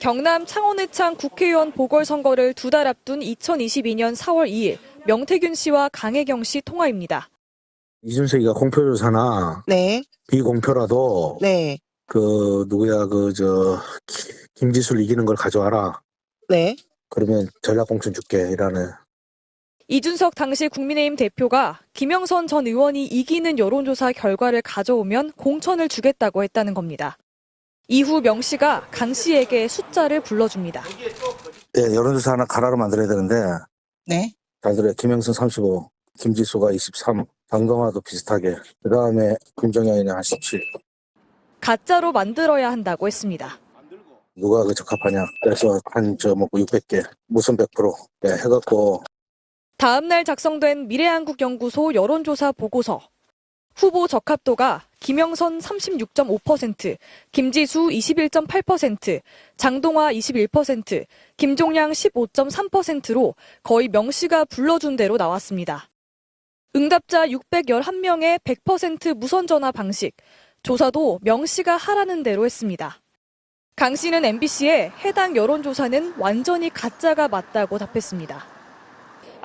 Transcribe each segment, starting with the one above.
경남 창원의창 국회의원 보궐선거를 2달 앞둔 2022년 4월 2일 명태균 씨와 강혜경 씨 통화입니다. 이준석이가 공표조사나 네, 비공표라도 네, 김지수를 이기는 걸 가져와라. 네. 그러면 전략공천 줄게 이라는. 이준석 당시 국민의힘 대표가 김영선 전 의원이 이기는 여론조사 결과를 가져오면 공천을 주겠다고 했다는 겁니다. 이후 명 씨가 강 씨에게 숫자를 불러줍니다. 네, 여론조사 하나 가라로 만들어야 되는데 네. 잘 들어요. 김영선 35, 김지수가 23, 강경화도 비슷하게. 그다음에 김정현이 한 17. 가짜로 만들어야 한다고 했습니다. 누가 적합하냐. 그래서 600개, 무슨 100% 해갖고. 다음 날 작성된 미래한국연구소 여론조사 보고서. 후보 적합도가 김영선 36.5%, 김지수 21.8%, 장동화 21%, 김종량 15.3%로 거의 명 씨가 불러준 대로 나왔습니다. 응답자 611명의 100% 무선 전화 방식, 조사도 명 씨가 하라는 대로 했습니다. 강 씨는 MBC에 해당 여론조사는 완전히 가짜가 맞다고 답했습니다.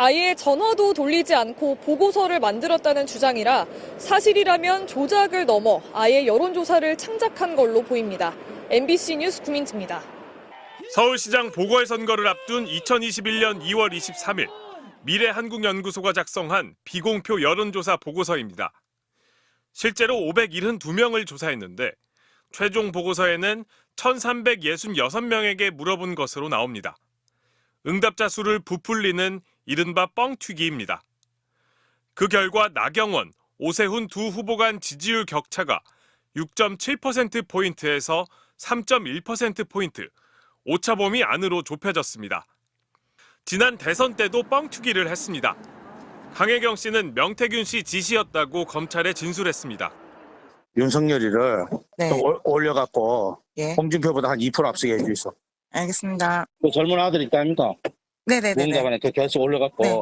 아예 전화도 돌리지 않고 보고서를 만들었다는 주장이라 사실이라면 조작을 넘어 아예 여론조사를 창작한 걸로 보입니다. MBC 뉴스 구민지입니다. 서울시장 보궐선거를 앞둔 2021년 2월 23일 미래한국연구소가 작성한 비공표 여론조사 보고서입니다. 실제로 572명을 조사했는데 최종 보고서에는 1,366명에게 물어본 것으로 나옵니다. 응답자 수를 부풀리는 이른바 뻥튀기입니다. 그 결과 나경원, 오세훈 두 후보 간 지지율 격차가 6.7%포인트에서 3.1%포인트, 오차범위 안으로 좁혀졌습니다. 지난 대선 때도 뻥튀기를 했습니다. 강혜경 씨는 명태균 씨 지시였다고 검찰에 진술했습니다. 윤석열이를 네. 좀 올려갖고 예. 홍준표보다 한 2% 앞서게 해주있어. 알겠습니다. 그 젊은 아들 있다 아닙니까? 네네네. 농담안에 그 계속 올려갖고. 네.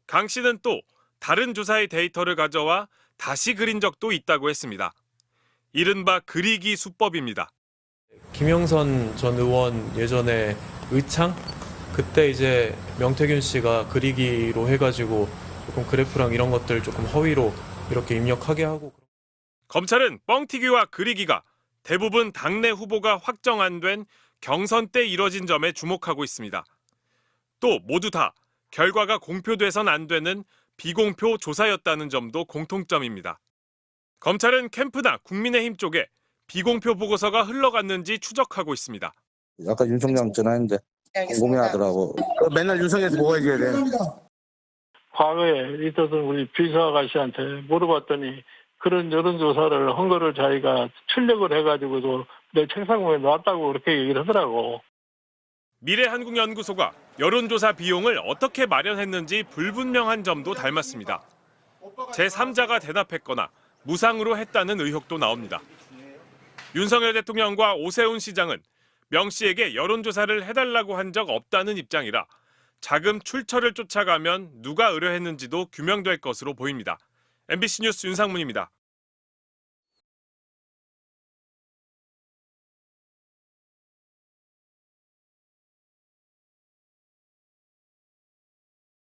강 씨는 또 다른 조사의 데이터를 가져와 다시 그린 적도 있다고 했습니다. 이른바 그리기 수법입니다. 김영선 전 의원 예전에 의창? 그때 이제 명태균 씨가 그리기로 해가지고 조금 그래프랑 이런 것들 조금 허위로 이렇게 입력하게 하고. 검찰은 뻥튀기와 그리기가 대부분 당내 후보가 확정 안 된 경선 때 이뤄진 점에 주목하고 있습니다. 또 모두 다 결과가 공표돼선 안 되는 비공표 조사였다는 점도 공통점입니다. 검찰은 캠프나 국민의힘 쪽에 비공표 보고서가 흘러갔는지 추적하고 있습니다. 아까 윤총장 전화했는데 궁금해하더라고. 맨날 윤석열한테 뭐가 해줘야 돼? 과거에 있었던 우리 비서 아가씨한테 물어봤더니 그런 여론조사를 한 거를 자기가 출력을 해가지고도 내 책상 위에 놨다고 그렇게 얘기를 하더라고. 미래한국연구소가 여론조사 비용을 어떻게 마련했는지 불분명한 점도 닮았습니다. 제3자가 대답했거나 무상으로 했다는 의혹도 나옵니다. 윤석열 대통령과 오세훈 시장은 명 씨에게 여론조사를 해달라고 한 적 없다는 입장이라 자금 출처를 쫓아가면 누가 의뢰했는지도 규명될 것으로 보입니다. MBC 뉴스 윤상문입니다.